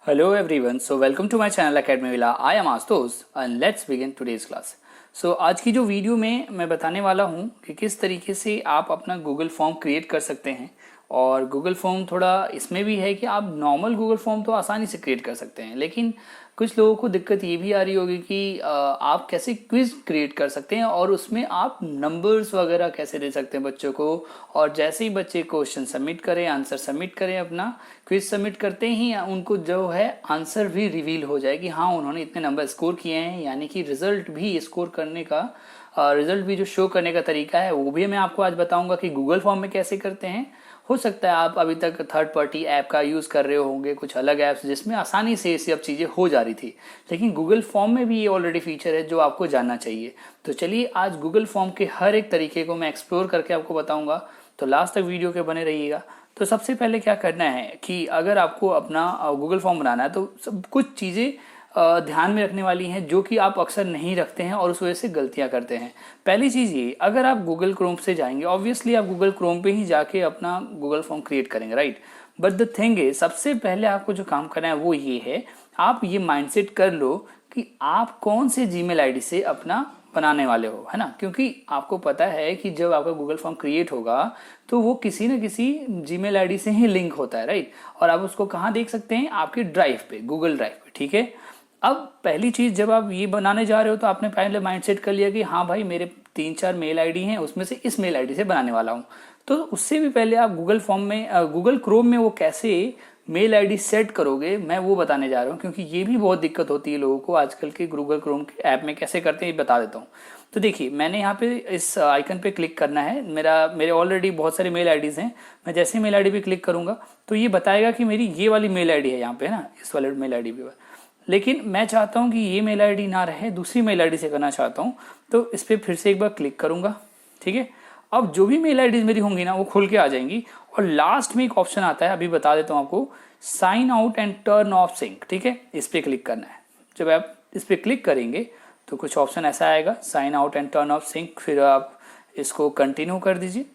Hello everyone, so welcome to my channel Academy Villa. I am Astos and let's begin today's class. So आज की जो video में मैं बताने वाला हूँ कि किस तरीके से आप अपना गूगल फॉर्म क्रिएट कर सकते हैं। और गूगल फॉर्म थोड़ा इसमें भी है कि आप नॉर्मल गूगल फॉर्म तो आसानी से क्रिएट कर सकते हैं, लेकिन कुछ लोगों को दिक्कत ये भी आ रही होगी कि आप कैसे क्विज क्रिएट कर सकते हैं और उसमें आप नंबर्स वगैरह कैसे दे सकते हैं बच्चों को। और जैसे ही बच्चे क्वेश्चन सबमिट करें, आंसर सबमिट करें, अपना क्विज सबमिट करते ही उनको जो है आंसर भी रिवील हो जाए कि हाँ उन्होंने इतने नंबर स्कोर किए हैं, यानी कि रिजल्ट भी स्कोर करने का रिजल्ट भी जो शो करने का तरीका है वो भी मैं आपको आज बताऊंगा कि गूगल फॉर्म में कैसे करते हैं। हो सकता है आप अभी तक थर्ड पार्टी ऐप का यूज़ कर रहे होंगे, कुछ अलग ऐप्स जिसमें आसानी से ये सब चीज़ें हो जा रही थी, लेकिन गूगल फॉर्म में भी ये ऑलरेडी फीचर है जो आपको जानना चाहिए। तो चलिए आज गूगल फॉर्म के हर एक तरीके को मैं एक्सप्लोर करके आपको बताऊंगा, तो लास्ट तक वीडियो के बने रहिएगा। तो सबसे पहले क्या करना है कि अगर आपको अपना गूगल फॉर्म बनाना है तो सब कुछ चीज़ें ध्यान में रखने वाली हैं जो कि आप अक्सर नहीं रखते हैं और उस वजह से गलतियां करते हैं। पहली चीज़ ये, अगर आप गूगल क्रोम से जाएंगे, ऑब्वियसली आप गूगल क्रोम पे ही जाके अपना गूगल फॉर्म क्रिएट करेंगे, राइट। बट द थिंग है, सबसे पहले आपको जो काम करना है वो ये है, आप ये माइंडसेट कर लो कि आप कौन से जीमेल आईडी से अपना बनाने वाले हो, है ना। क्योंकि आपको पता है कि जब आपका गूगल फॉर्म क्रिएट होगा तो वो किसी न किसी जीमेल आईडी से ही लिंक होता है, राइट। और आप उसको कहाँ देख सकते हैं, आपके ड्राइव पे, गूगल ड्राइव पे, ठीक है। अब पहली चीज, जब आप ये बनाने जा रहे हो तो आपने पहले माइंडसेट कर लिया कि हाँ भाई मेरे 3-4 मेल आईडी हैं, उसमें से इस मेल आईडी से बनाने वाला हूँ। तो उससे भी पहले आप गूगल फॉर्म में गूगल क्रोम में वो कैसे मेल आईडी सेट करोगे मैं वो बताने जा रहा हूँ, क्योंकि ये भी बहुत दिक्कत होती है लोगों को आजकल के गूगल क्रोम के ऐप में कैसे करते हैं ये बता देता हूँ। तो देखिए, मैंने यहाँ पे इस आइकन पे क्लिक करना है, मेरे ऑलरेडी बहुत सारे मेल आईडीज हैं। मैं जैसे ही मेल आईडी पे क्लिक करूंगा तो ये बताएगा कि मेरी ये वाली मेल आईडी है यहाँ पे, ना, इस वाले मेल आईडी पे। लेकिन मैं चाहता हूं कि ये मेल आईडी ना रहे, दूसरी मेल आईडी से करना चाहता हूं, तो इस पर फिर से एक बार क्लिक करूंगा, ठीक है। अब जो भी मेल आईडी मेरी होंगी ना वो खुल के आ जाएंगी, और लास्ट में एक ऑप्शन आता है, अभी बता देता हूं आपको, sign out and turn off sync, ठीक है। इस पर क्लिक करना है। जब आप इस पर क्लिक करेंगे तो कुछ ऑप्शन ऐसा आएगा, sign out and turn off sync, फिर आप इसको कंटिन्यू कर दीजिए।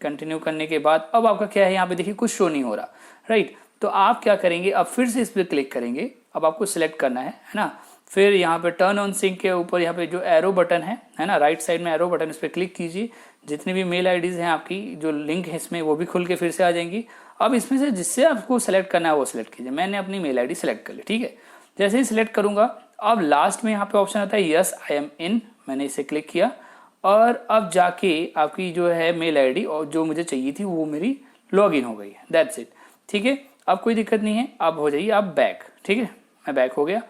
कंटिन्यू करने के बाद अब आपका क्या है, यहाँ पे देखिए कुछ शो नहीं हो रहा, राइट। तो आप क्या करेंगे, अब फिर से इस पर क्लिक करेंगे। अब आपको सिलेक्ट करना है ना। फिर यहाँ पे टर्न ऑन सिंक के ऊपर यहाँ पे जो एरो बटन है ना, राइट साइड में एरो बटन, इस पर क्लिक कीजिए। जितनी भी मेल आईडीज हैं आपकी जो लिंक है इसमें, वो भी खुल के फिर से आ जाएंगी। अब इसमें से जिससे आपको सेलेक्ट करना है वो सिलेक्ट कीजिए। मैंने अपनी मेल आईडी सेलेक्ट कर ली, ठीक है। जैसे ही सिलेक्ट करूंगा, अब लास्ट में यहाँ पे ऑप्शन आता है यस आई एम इन, मैंने इसे क्लिक किया, और अब जाके आपकी जो है मेल आईडी और जो मुझे चाहिए थी वो मेरी लॉग इन हो गई है। दैट्स इट, ठीक है। अब कोई दिक्कत नहीं है, अब हो जाइए आप बैक, ठीक है। मैं बैक हो गया।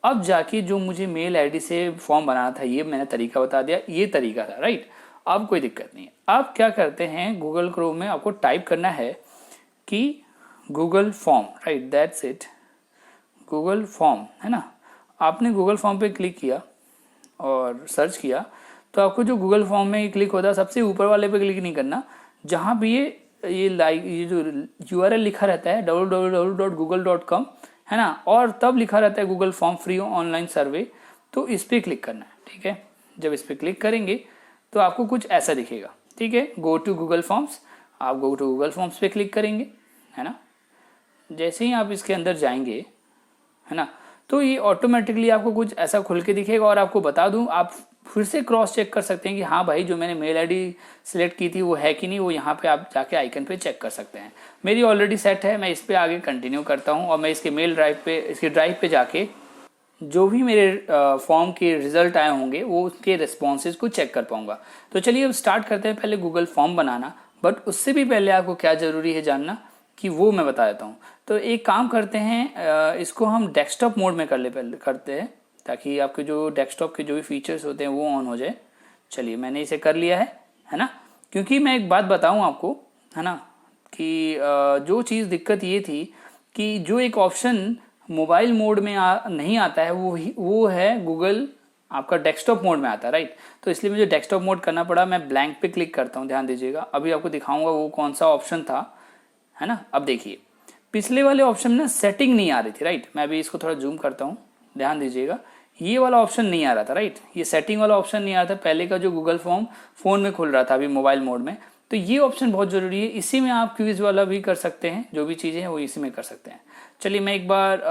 अब जाके जो मुझे मेल आईडी से फॉर्म बनाना था, ये मैंने तरीका बता दिया, ये तरीका था, राइट। अब कोई दिक्कत नहीं है। अब क्या करते हैं, गूगल क्रोम में आपको टाइप करना है कि Google form, right, that's it, Google form, है ना। आपने गूगल फॉर्म पे क्लिक किया और सर्च किया तो आपको जो गूगल फॉर्म में क्लिक होता है, सबसे ऊपर वाले पे क्लिक नहीं करना, जहां भी ये जो यूआरएल लिखा रहता है www.google.com, है ना, और तब लिखा रहता है Google form free online survey, तो इस पे क्लिक करना है, ठीक है। जब इस पे क्लिक करेंगे तो आपको कुछ ऐसा दिखेगा, ठीक है, गो टू गूगल फॉर्म्स। आप गो टू गूगल फॉर्म्स पे क्लिक करेंगे, है ना। जैसे ही आप इसके अंदर जाएंगे, है ना, तो ये ऑटोमेटिकली आपको कुछ ऐसा खुल के दिखेगा। और आपको बता दूं, आप फिर से क्रॉस चेक कर सकते हैं कि हाँ भाई जो मैंने मेल आईडी सिलेक्ट की थी वो है कि नहीं, वो यहाँ पे आप जाके आइकन पे चेक कर सकते हैं। मेरी ऑलरेडी सेट है, मैं इस पे आगे कंटिन्यू करता हूँ, और मैं इसके मेल ड्राइव पे, इसके ड्राइव पे जाके जो भी मेरे फॉर्म के रिजल्ट आए होंगे वो उसके रिस्पॉन्सेज को चेक कर पाऊंगा। तो चलिए अब स्टार्ट करते हैं पहले गूगल फॉर्म बनाना। बट उससे भी पहले आपको क्या जरूरी है जानना कि वो मैं बता देता हूँ। तो एक काम करते हैं, इसको हम डेस्कटॉप मोड में करते हैं, ताकि आपके जो डेस्कटॉप के जो भी फीचर्स होते हैं वो ऑन हो जाए। चलिए मैंने इसे कर लिया है ना। क्योंकि मैं एक बात बताऊं आपको, है ना, कि जो चीज़ दिक्कत ये थी कि जो एक ऑप्शन मोबाइल मोड में नहीं आता है वो है गूगल आपका डेस्कटॉप मोड में आता है, राइट। तो इसलिए मुझे डेस्कटॉप मोड करना पड़ा। मैं ब्लैंक पे क्लिक करता हूँ, ध्यान दीजिएगा, अभी आपको दिखाऊंगा वो कौन सा ऑप्शन था, है ना। अब देखिए, पिछले वाले ऑप्शन में सेटिंग नहीं आ रही थी, राइट। मैं अभी इसको थोड़ा जूम करता हूँ, ध्यान दीजिएगा, ये वाला ऑप्शन नहीं आ रहा था, राइट। ये सेटिंग वाला ऑप्शन नहीं आ रहा था पहले का जो गूगल फॉर्म फोन में खुल रहा था अभी मोबाइल मोड में। तो ये ऑप्शन बहुत ज़रूरी है। इसी में आप क्विज वाला भी कर सकते हैं, जो भी चीज़ें हैं वो इसी में कर सकते हैं। चलिए मैं एक बार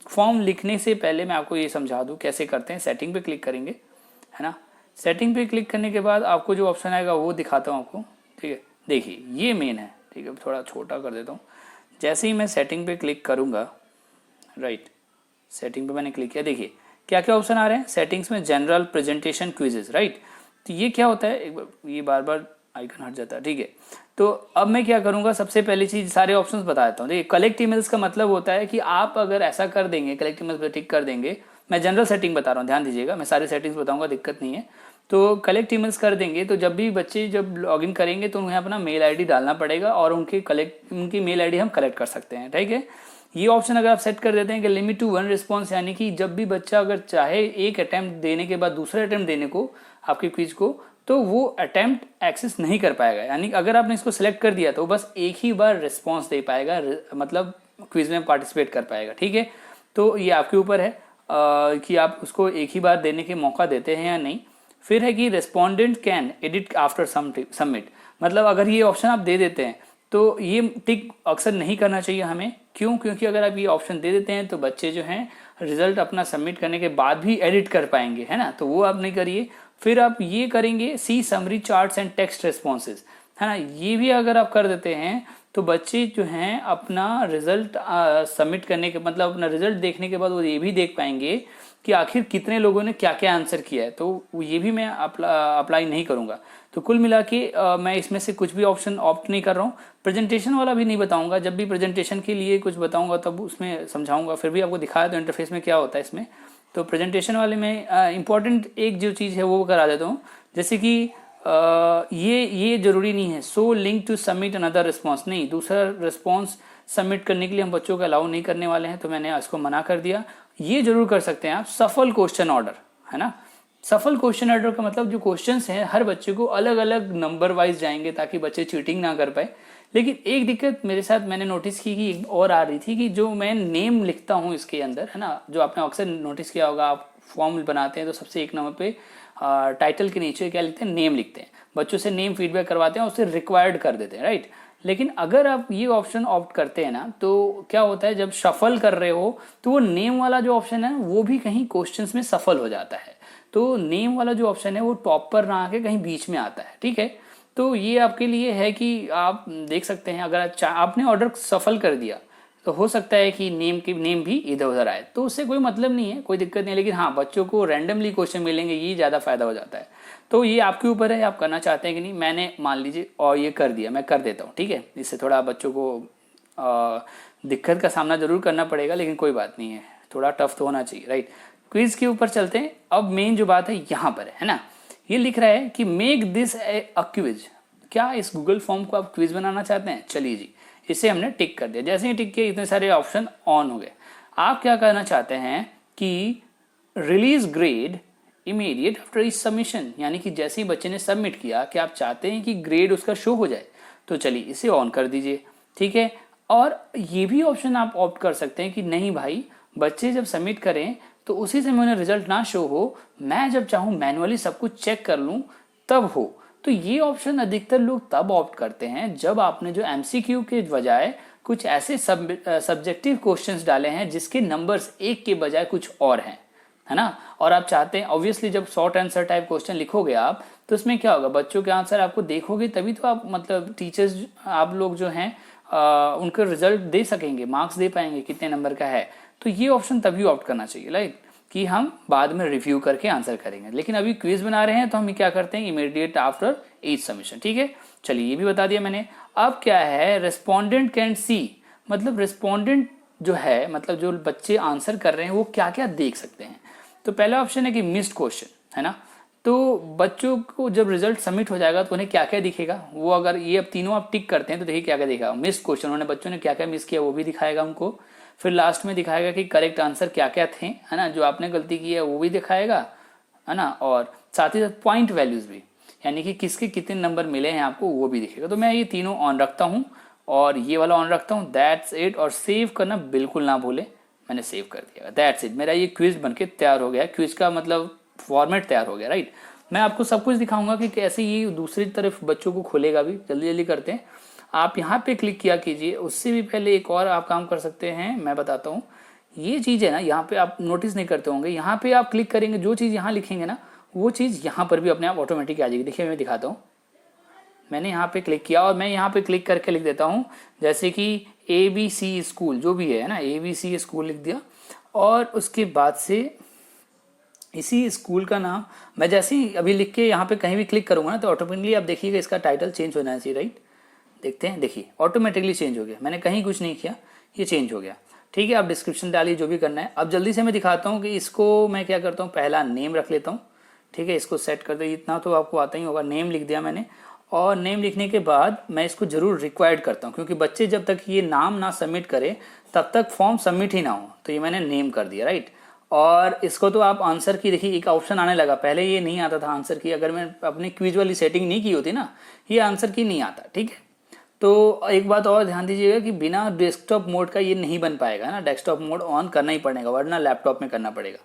फॉर्म लिखने से पहले मैं आपको ये समझा दूँ कैसे करते हैं। सेटिंग पे क्लिक करेंगे, है ना। सेटिंग पे क्लिक करने के बाद आपको जो ऑप्शन आएगा वो दिखाता हूँ आपको, ठीक है। देखिए ये मेन है, ठीक है, थोड़ा छोटा कर देता हूँ। जैसे ही मैं सेटिंग पे क्लिक करूँगा, राइट, सेटिंग पे मैंने क्लिक किया, देखिए क्या क्या ऑप्शन आ रहे हैं सेटिंग्स में, जनरल, प्रेजेंटेशन, क्विजेज, राइट। तो ये क्या होता है, एक बार ये बार बार आइकन हट जाता है, ठीक है। तो अब मैं क्या करूंगा, सबसे पहली चीज सारे ऑप्शंस बता देता हूँ। देखिए कलेक्ट ईमेल्स का मतलब होता है कि आप अगर ऐसा कर देंगे, कलेक्ट ईमेल्स पे टिक कर देंगे, मैं जनरल सेटिंग बता रहा हूँ, ध्यान दीजिएगा, मैं सारी सेटिंग्स बताऊंगा, दिक्कत नहीं है। तो कलेक्ट ईमेल्स कर देंगे तो जब भी बच्चे जब लॉगिन करेंगे तो उन्हें अपना मेल आईडी डालना पड़ेगा और उनकी मेल आईडी हम कलेक्ट कर सकते हैं, ठीक है। ये ऑप्शन अगर आप सेट कर देते हैं कि लिमिट टू 1 रिस्पॉन्स, यानी कि जब भी बच्चा अगर चाहे एक अटेम्प्ट देने के बाद दूसरे अटेम्प्ट देने को आपके क्विज को, तो वो अटेम्प्ट एक्सेस नहीं कर पाएगा। यानी अगर आपने इसको सिलेक्ट कर दिया तो बस एक ही बार रिस्पॉन्स दे पाएगा, मतलब क्विज में पार्टिसिपेट कर पाएगा, ठीक है। तो ये आपके ऊपर है कि आप उसको एक ही बार देने के मौका देते हैं या नहीं। फिर है कि respondent can edit after submit, मतलब अगर ये ऑप्शन आप दे देते हैं तो ये टिक अक्सर नहीं करना चाहिए हमें। क्यों? क्योंकि अगर आप ये ऑप्शन दे देते हैं तो बच्चे जो हैं रिजल्ट अपना सबमिट करने के बाद भी एडिट कर पाएंगे, है ना, तो वो आप नहीं करिए। फिर आप ये करेंगे see summary charts and text responses, है ना, ये भी अगर आप कर देते हैं तो बच्चे जो हैं अपना रिजल्ट सबमिट करने के मतलब अपना रिजल्ट देखने के बाद वो ये भी देख पाएंगे कि आखिर कितने लोगों ने क्या क्या आंसर किया है। तो ये भी मैं अप्लाई नहीं करूंगा। तो कुल मिला के मैं इसमें से कुछ भी ऑप्शन ऑप्ट नहीं कर रहा हूँ। प्रेजेंटेशन वाला भी नहीं बताऊंगा, जब भी प्रेजेंटेशन के लिए कुछ बताऊंगा तब उसमें समझाऊंगा। फिर भी आपको दिखाया तो इंटरफेस में क्या होता है इसमें। तो प्रेजेंटेशन वाले में इंपॉर्टेंट एक जो चीज़ है वो करा देता हूँ, जैसे कि ये जरूरी नहीं है show link to submit another response, नहीं, दूसरा रिस्पॉन्स सबमिट करने के लिए हम बच्चों को अलाउ नहीं करने वाले हैं, तो मैंने इसको मना कर दिया। ये जरूर कर सकते हैं आप सफल क्वेश्चन ऑर्डर, है ना। सफल क्वेश्चन ऑर्डर का मतलब जो क्वेश्चंस हैं हर बच्चे को अलग अलग नंबर वाइज जाएंगे ताकि बच्चे चीटिंग ना कर पाए। लेकिन एक दिक्कत मेरे साथ मैंने नोटिस की कि एक और आ रही थी कि जो मैं नेम लिखता हूँ इसके अंदर, है ना, जो आपने अक्सर नोटिस किया होगा, आप फॉर्म बनाते हैं तो सबसे एक नंबर पे टाइटल के नीचे क्या लिखते हैं, नेम लिखते हैं। बच्चों से नेम फीडबैक करवाते हैं, उससे रिक्वायर्ड कर देते हैं, राइट। लेकिन अगर आप ये ऑप्शन ऑप्ट करते हैं ना तो क्या होता है, जब शफल कर रहे हो तो वो नेम वाला जो ऑप्शन है वो भी कहीं क्वेश्चंस में सफल हो जाता है। तो नेम वाला जो ऑप्शन है वो टॉप पर ना आके कहीं बीच में आता है, ठीक है। तो ये आपके लिए है कि आप देख सकते हैं, अगर आपने ऑर्डर सफल कर दिया तो हो सकता है कि नेम भी इधर उधर आए, तो उससे कोई मतलब नहीं है, कोई दिक्कत नहीं है। लेकिन हाँ, बच्चों को रैंडमली क्वेश्चन मिलेंगे, ये ज़्यादा फायदा हो जाता है। तो ये आपके ऊपर है, आप करना चाहते हैं कि नहीं। मैंने मान लीजिए और ये कर दिया, मैं कर देता हूँ, ठीक है। इससे थोड़ा बच्चों को दिक्कत का सामना जरूर करना पड़ेगा, लेकिन कोई बात नहीं है, थोड़ा टफ तो होना चाहिए, राइट। क्विज के ऊपर चलते हैं। अब मेन जो बात है यहाँ पर है ना, ये लिख रहा है कि मेक दिस अ क्विज। क्या इस गूगल फॉर्म को आप क्विज बनाना चाहते हैं? चलिए जी, इसे हमने टिक कर दिया। जैसे ही टिक किया इतने सारे ऑप्शन ऑन हो गए। आप क्या करना चाहते हैं कि रिलीज ग्रेड इमीडिएट आफ्टर इस सबमिशन, यानी कि जैसे ही बच्चे ने सबमिट किया कि आप चाहते हैं कि ग्रेड उसका शो हो जाए, तो चलिए इसे ऑन कर दीजिए, ठीक है। और ये भी ऑप्शन आप ऑप्ट कर सकते हैं कि नहीं भाई, बच्चे जब सबमिट करें तो उसी समय उन्हें रिजल्ट ना शो हो, मैं जब चाहूँ मैनुअली सब कुछ चेक कर लूँ तब हो। तो ये ऑप्शन अधिकतर लोग तब ऑप्ट करते हैं जब आपने जो एमसीक्यू के बजाय कुछ ऐसे सब्जेक्टिव क्वेश्चंस डाले हैं जिसके नंबर्स एक के बजाय कुछ और हैं, है ना। और आप चाहते हैं ऑब्वियसली जब शॉर्ट आंसर टाइप क्वेश्चन लिखोगे आप, तो उसमें क्या होगा, बच्चों के आंसर आपको देखोगे तभी तो आप मतलब टीचर्स आप लोग जो हैं उनका रिजल्ट दे सकेंगे, मार्क्स दे पाएंगे कितने नंबर का है। तो ये ऑप्शन तभी ऑप्ट करना चाहिए, राइट, कि हम बाद में रिव्यू करके आंसर करेंगे। लेकिन अभी क्विज बना रहे हैं तो हम क्या करते हैं, इमीडिएट आफ्टर ईच सबमिशन, ठीक है। चलिए ये भी बता दिया मैंने। अब क्या है, रेस्पोंडेंट कैन सी, मतलब रेस्पोंडेंट जो है, मतलब जो बच्चे आंसर कर रहे हैं वो क्या क्या देख सकते हैं। तो पहला ऑप्शन है कि मिस्ड क्वेश्चन, है ना। तो बच्चों को जब रिजल्ट सबमिट हो जाएगा तो उन्हें क्या क्या दिखेगा, वो अगर ये अब तीनों आप टिक करते हैं तो देखिए क्या क्या दिखेगा। मिस्ड क्वेश्चन, उन्होंने बच्चों ने क्या क्या मिस किया वो भी दिखाएगा उनको। फिर लास्ट में दिखाएगा कि करेक्ट आंसर क्या क्या थे, है ना, जो आपने गलती की है वो भी दिखाएगा, है ना। और साथ ही साथ पॉइंट वैल्यूज भी, यानी कि किसके कितने नंबर मिले हैं आपको, वो भी दिखेगा। तो मैं ये तीनों ऑन रखता हूँ और ये वाला ऑन रखता हूँ। That's it. और सेव करना बिल्कुल ना भूले, मैंने सेव कर दिया। दैट्स इट, मेरा ये क्विज बनके तैयार हो गया। क्विज का मतलब फॉर्मेट तैयार हो गया, राइट। मैं आपको सब कुछ दिखाऊंगा कि कैसे ये दूसरी तरफ बच्चों को खोलेगा भी। जल्दी जल्दी करते हैं। आप यहाँ पे क्लिक किया कीजिए। उससे भी पहले एक और आप काम कर सकते हैं, मैं बताता हूँ। ये चीज़ है ना, यहाँ पे आप नोटिस नहीं करते होंगे, यहाँ पे आप क्लिक करेंगे, जो चीज़ यहाँ लिखेंगे ना वो चीज़ यहाँ पर भी अपने आप ऑटोमेटिक आ जाएगी। देखिए मैं दिखाता हूँ। मैंने यहाँ पे क्लिक किया और मैं यहाँ पे क्लिक करके लिख देता हूँ, जैसे कि ABC स्कूल जो भी है ना, ABC स्कूल लिख दिया। और उसके बाद से इसी स्कूल का नाम मैं जैसे ही अभी लिख के यहाँ पे कहीं भी क्लिक करूँगा ना तो ऑटोमेटिकली आप देखिएगा इसका टाइटल चेंज होना चाहिए, राइट। देखते हैं, देखिए ऑटोमेटिकली चेंज हो गया। मैंने कहीं कुछ नहीं किया, ये चेंज हो गया। ठीक है, आप डिस्क्रिप्शन डालिए जो भी करना है। अब जल्दी से मैं दिखाता हूँ कि इसको मैं क्या करता हूँ। पहला नेम रख लेता हूँ। ठीक है, इसको सेट कर दे, इतना तो आपको आता ही होगा। नेम लिख दिया मैंने। और नेम लिखने के बाद मैं इसको जरूर रिक्वायर्ड करता हूँ, क्योंकि बच्चे जब तक ये नाम ना सबमिट करे तब तक फॉर्म सबमिट ही ना हो। तो ये मैंने नेम कर दिया, राइट। और इसको तो आप आंसर की, देखिए एक ऑप्शन आने लगा, पहले ये नहीं आता था आंसर की। अगर मैं अपनी क्विज वाली सेटिंग नहीं की होती ना, ये आंसर की नहीं आता। ठीक है, तो एक बात और ध्यान दीजिएगा कि बिना डेस्कटॉप मोड का ये नहीं बन पाएगा ना, डेस्कटॉप मोड ऑन करना ही पड़ेगा, वरना लैपटॉप में करना पड़ेगा।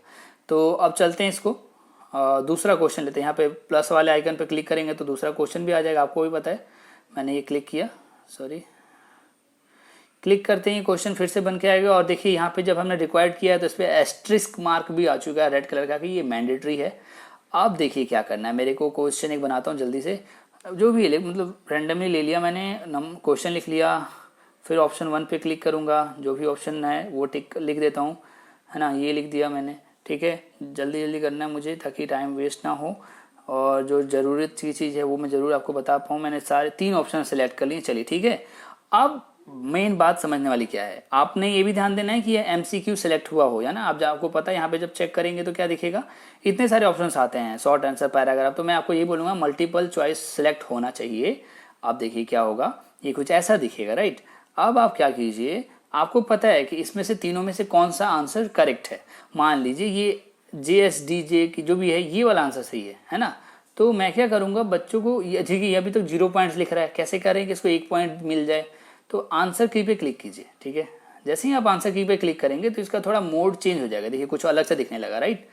तो अब चलते हैं इसको दूसरा क्वेश्चन लेते हैं। यहाँ पे प्लस वाले आइकन पे क्लिक करेंगे तो दूसरा क्वेश्चन भी आ जाएगा, आपको भी पता है। मैंने ये क्लिक किया, सॉरी, क्लिक करते ही क्वेश्चन फिर से बन के आएगा। और देखिए यहाँ पे जब हमने रिक्वायर्ड किया है तो इस पर एस्ट्रिस्क मार्क भी आ चुका है रेड कलर का कि ये मैंडेटरी है। अब देखिए क्या करना है। मेरे को क्वेश्चन एक बनाता हूँ जल्दी से, जो भी है मतलब रैंडमली ले लिया मैंने, क्वेश्चन लिख लिया। फिर ऑप्शन 1 पे क्लिक करूँगा, जो भी ऑप्शन है वो टिक लिख देता हूँ, है ना। ये लिख दिया मैंने। ठीक है, जल्दी जल्दी करना है मुझे ताकि टाइम वेस्ट ना हो, और जो ज़रूरत की चीज़ है वो मैं ज़रूर आपको बता पाऊँ। मैंने सारे 3 ऑप्शन सेलेक्ट कर लिए। चलिए ठीक है, अब मेन बात समझने वाली क्या है, आपने ये भी ध्यान देना है कि ये MCQ सेलेक्ट हुआ हो, या ना। आप आपको पता है यहाँ पे जब चेक करेंगे तो क्या दिखेगा, इतने सारे ऑप्शंस आते हैं, शॉर्ट आंसर, पैराग्राफ। तो मैं आपको ये बोलूँगा मल्टीपल चॉइस सेलेक्ट होना चाहिए। आप देखिए क्या होगा, ये कुछ ऐसा दिखेगा, राइट। अब आप क्या कीजिए, आपको पता है कि इसमें से तीनों में से कौन सा आंसर करेक्ट है। मान लीजिए ये JSDJ की जो भी है, ये वाला आंसर सही है ना। तो मैं क्या करूँगा, बच्चों को ये अभी तक 0 पॉइंट्स लिख रहा है, कैसे करें कि इसको 1 पॉइंट मिल जाए। तो आंसर की पे क्लिक कीजिए। ठीक है, जैसे ही आप आंसर की पे क्लिक करेंगे तो इसका थोड़ा मोड चेंज हो जाएगा, देखिए कुछ अलग से दिखने लगा, राइट।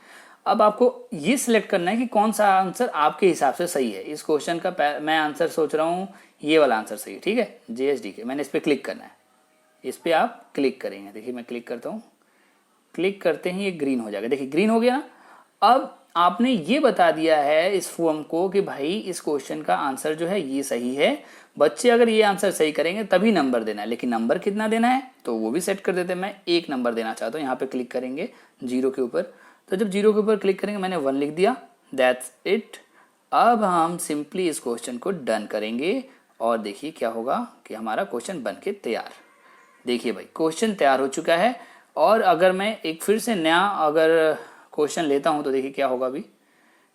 अब आपको ये सिलेक्ट करना है कि कौन सा आंसर आपके हिसाब से सही है। इस क्वेश्चन का मैं आंसर सोच रहा हूँ ये वाला आंसर सही है। ठीक है, JSDK, मैंने इस पर क्लिक करना है। इस पर आप क्लिक करेंगे, देखिए मैं क्लिक करता हूँ। क्लिक करते ही ये ग्रीन हो जाएगा, देखिए ग्रीन हो गया ना। अब आपने ये बता दिया है इस फॉर्म को कि भाई इस क्वेश्चन का आंसर जो है ये सही है। बच्चे अगर ये आंसर सही करेंगे तभी नंबर देना है, लेकिन नंबर कितना देना है तो वो भी सेट कर देते हैं। मैं 1 नंबर देना चाहता हूँ, यहाँ पे क्लिक करेंगे 0 के ऊपर। तो जब 0 के ऊपर क्लिक करेंगे, मैंने 1 लिख दिया, दैट्स इट। अब हम सिंपली इस क्वेश्चन को डन करेंगे और देखिए क्या होगा कि हमारा क्वेश्चन बन के तैयार। देखिए भाई क्वेश्चन तैयार हो चुका है। और अगर मैं एक फिर से नया अगर क्वेश्चन लेता हूँ तो देखिए क्या होगा अभी,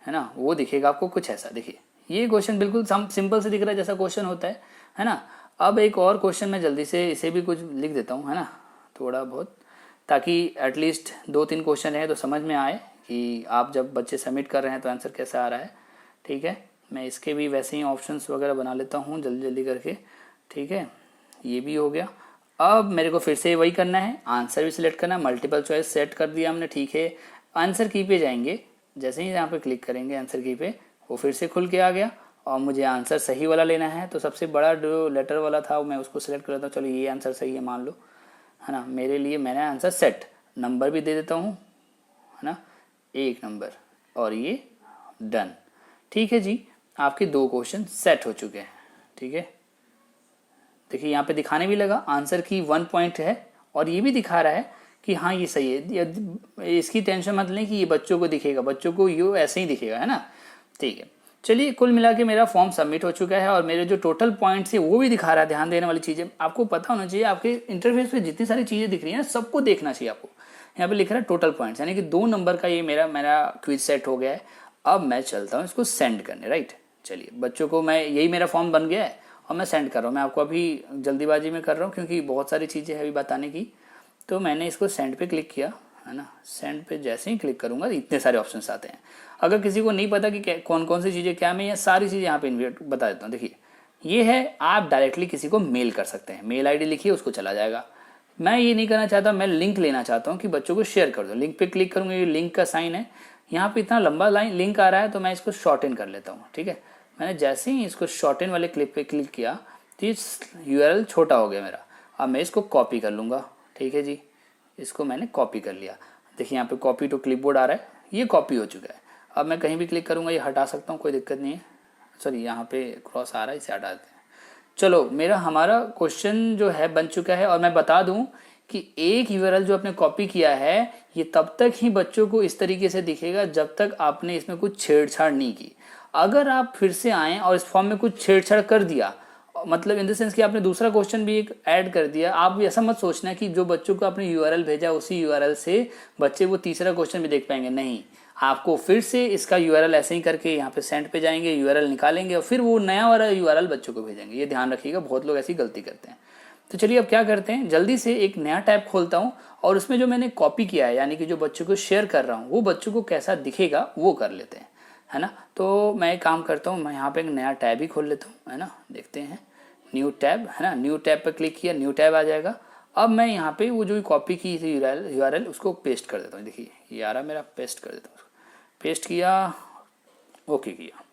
है ना, वो दिखेगा आपको कुछ ऐसा। देखिए ये क्वेश्चन बिल्कुल सिंपल से दिख रहा है जैसा क्वेश्चन होता है ना। अब एक और क्वेश्चन मैं जल्दी से इसे भी कुछ लिख देता हूँ, है ना, थोड़ा बहुत, ताकि एटलीस्ट 2-3 क्वेश्चन है तो समझ में आए कि आप जब बच्चे सबमिट कर रहे हैं तो आंसर कैसा आ रहा है। ठीक है, मैं इसके भी वैसे ही ऑप्शंस वगैरह बना लेता हूँ जल्दी जल्दी करके। ठीक है, ये भी हो गया। अब मेरे को फिर से वही करना है, आंसर भी सिलेक्ट करना है, मल्टीपल चॉइस सेट कर दिया हमने। ठीक है, आंसर की पे जाएंगे, जैसे ही यहाँ पे क्लिक करेंगे आंसर की पे, वो फिर से खुल के आ गया। और मुझे आंसर सही वाला लेना है तो सबसे बड़ा जो लेटर वाला था मैं उसको सिलेक्ट कर देता हूँ। चलो ये आंसर सही है मान लो, है ना। मेरे लिए मैंने आंसर सेट, नंबर भी दे देता हूँ, है ना, 1 नंबर, और ये डन। ठीक है जी, आपके 2 क्वेश्चन सेट हो चुके हैं। ठीक है, देखिए यहाँ पे दिखाने भी लगा आंसर की 1 पॉइंट है, और ये भी दिखा रहा है कि हाँ ये सही है। इसकी टेंशन मत लें कि ये बच्चों को दिखेगा, बच्चों को ये ऐसे ही दिखेगा, है ना। ठीक है, चलिए कुल मिला के मेरा फॉर्म सबमिट हो चुका है और मेरे जो टोटल पॉइंट्स है वो भी दिखा रहा है। ध्यान देने वाली चीज़ें आपको पता होना चाहिए, आपके इंटरफेस पे जितनी सारी चीज़ें दिख रही है ना सबको देखना चाहिए आपको। यहाँ पे लिख रहा है टोटल पॉइंट्स, यानी कि 2 नंबर का ये मेरा क्विज सेट हो गया है। अब मैं चलता हूँ इसको सेंड करने, राइट। चलिए बच्चों को मैं, यही मेरा फॉर्म बन गया है और मैं सेंड कर रहा हूँ। मैं आपको अभी जल्दीबाजी में कर रहा हूँ क्योंकि बहुत सारी चीज़ें हैं अभी बताने की। तो मैंने इसको सेंड पे क्लिक किया, है ना। सेंड पे जैसे ही क्लिक करूँगा इतने सारे ऑप्शंस आते हैं। अगर किसी को नहीं पता कि कौन कौन सी चीज़ें क्या, मैं ये सारी चीज़ें यहाँ पे इन्वेट बता देता हूँ। देखिए ये है, आप डायरेक्टली किसी को मेल कर सकते हैं, मेल ID लिखिए, उसको चला जाएगा। मैं ये नहीं करना चाहता, मैं लिंक लेना चाहता हूँ कि बच्चों को शेयर कर दो। लिंक पे क्लिक करूँगा, ये लिंक का साइन है, यहाँ पे इतना लंबा लाइन लिंक आ रहा है तो मैं इसको शॉर्टन कर लेता हूँ। ठीक है, मैंने जैसे ही इसको शॉर्टन वाले क्लिप पे क्लिक किया तो इस यूआरएल छोटा हो गया मेरा। अब मैं इसको कॉपी कर लूँगा। ठीक है जी, इसको मैंने कॉपी कर लिया। देखिए यहाँ पे कॉपी टू क्लिपबोर्ड आ रहा है, ये कॉपी हो चुका है। अब मैं कहीं भी क्लिक करूँगा, ये हटा सकता हूँ, कोई दिक्कत नहीं है। सॉरी, यहाँ पे क्रॉस आ रहा है, इसे हटा देते हैं। चलो, हमारा क्वेश्चन जो है बन चुका है। और मैं बता दूं कि एक यूआरएल जो आपने कॉपी किया है ये तब तक ही बच्चों को इस तरीके से दिखेगा जब तक आपने इसमें कुछ छेड़छाड़ नहीं की। अगर आप फिर से आएँ और इस फॉर्म में कुछ छेड़छाड़ कर दिया, मतलब इन द सेंस कि आपने दूसरा क्वेश्चन भी एक ऐड कर दिया, आप भी ऐसा मत सोचना कि जो बच्चों को आपने यूआरएल भेजा उसी यूआरएल से बच्चे वो तीसरा क्वेश्चन भी देख पाएंगे। नहीं, आपको फिर से इसका यूआरएल ऐसे ही करके यहाँ पे सेंड पे जाएंगे, यूआरएल निकालेंगे और फिर वो नया वाला यूआरएल बच्चों को भेजेंगे। ये ध्यान रखिएगा, बहुत लोग ऐसी गलती करते हैं। तो चलिए अब क्या करते हैं, जल्दी से एक नया टैब खोलता हूँ और उसमें जो मैंने कॉपी किया है यानी कि जो बच्चों को शेयर कर रहा हूँ वो बच्चों को कैसा दिखेगा वो कर लेते हैं, है ना। तो मैं एक काम करता हूँ, मैं यहाँ पे एक नया टैब ही खोल लेता हूँ, है ना। देखते हैं, न्यू टैब, है ना। न्यू टैब पर क्लिक किया, न्यू टैब आ जाएगा। अब मैं यहाँ पे वो जो कॉपी की थी यूआरएल उसको पेस्ट कर देता हूँ। देखिए ये आ रहा मेरा, पेस्ट कर देता हूँ। पेस्ट किया, ओके किया।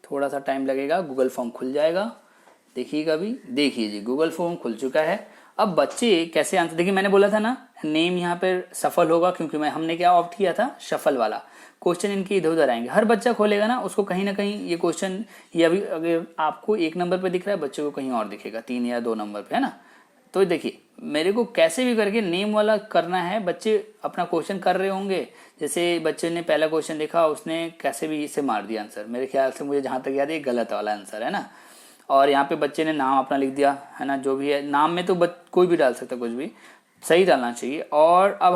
थोड़ा सा टाइम लगेगा, गूगल फॉर्म खुल जाएगा। देखिएगा अभी, देखिए जी गूगल फॉर्म खुल चुका है। अब बच्चे कैसे आंसर, देखिए मैंने बोला था ना नेम यहाँ पे सफल होगा, क्योंकि हमने क्या ऑप्ट किया था, शफल वाला। क्वेश्चन इनके इधर उधर आएंगे, हर बच्चा खोलेगा ना उसको कहीं ना कहीं ये क्वेश्चन, ये अभी अगर आपको 1 नंबर पे दिख रहा है बच्चे को कहीं और दिखेगा 3 या 2 नंबर पे, है ना। तो देखिए मेरे को कैसे भी करके नेम वाला करना है, बच्चे अपना क्वेश्चन कर रहे होंगे। जैसे बच्चे ने पहला क्वेश्चन देखा, उसने कैसे भी इसे मार दिया आंसर, मेरे ख्याल से मुझे जहाँ तक याद है गलत वाला आंसर है ना। और यहाँ पे बच्चे ने नाम अपना लिख दिया, है ना, जो भी है नाम में तो कोई भी डाल सकता, कुछ भी सही डालना चाहिए। और अब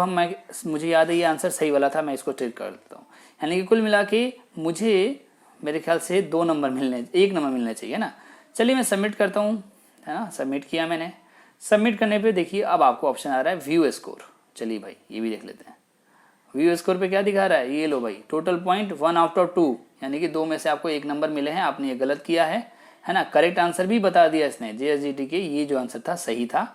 मुझे याद है ये आंसर सही वाला था, मैं इसको टिक कर देता हूँ। यानी कि कुल मिला के मुझे मेरे ख्याल से 2 नंबर मिलने, 1 नंबर मिलना चाहिए ना। चलिए मैं सबमिट करता हूँ, है ना। सबमिट किया मैंने। सबमिट करने पे देखिए अब आपको ऑप्शन आ रहा है व्यू स्कोर। चलिए भाई ये भी देख लेते हैं। व्यू स्कोर पे क्या दिखा रहा है, ये लो भाई, टोटल पॉइंट 1 आउट ऑफ 2, यानी कि 2 में से आपको 1 नंबर मिले हैं, आपने ये गलत किया है ना। करेक्ट आंसर भी बता दिया इसने, JSGT के ये जो आंसर था सही था।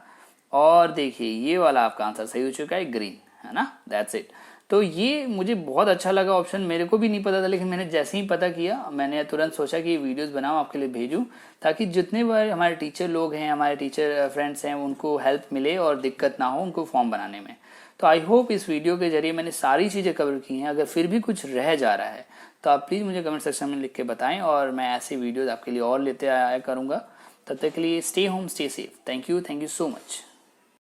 और देखिए ये वाला आपका आंसर सही हो चुका है, ग्रीन, है ना। That's it. तो ये मुझे बहुत अच्छा लगा ऑप्शन, मेरे को भी नहीं पता था, लेकिन मैंने जैसे ही पता किया मैंने तुरंत सोचा कि वीडियोस बनाऊं आपके लिए भेजूं, ताकि जितने बार हमारे टीचर लोग हैं, हमारे टीचर फ्रेंड्स हैं, उनको हेल्प मिले और दिक्कत ना हो उनको फॉर्म बनाने में। तो आई होप इस वीडियो के जरिए मैंने सारी चीज़ें कवर की हैं। अगर फिर भी कुछ रह जा रहा है तो आप प्लीज़ मुझे कमेंट सेक्शन में लिख के बताएं और मैं ऐसे वीडियोज़ आपके लिए और लेते आया करूँगा। तब तक के लिए stay home, stay safe. Thank you so much.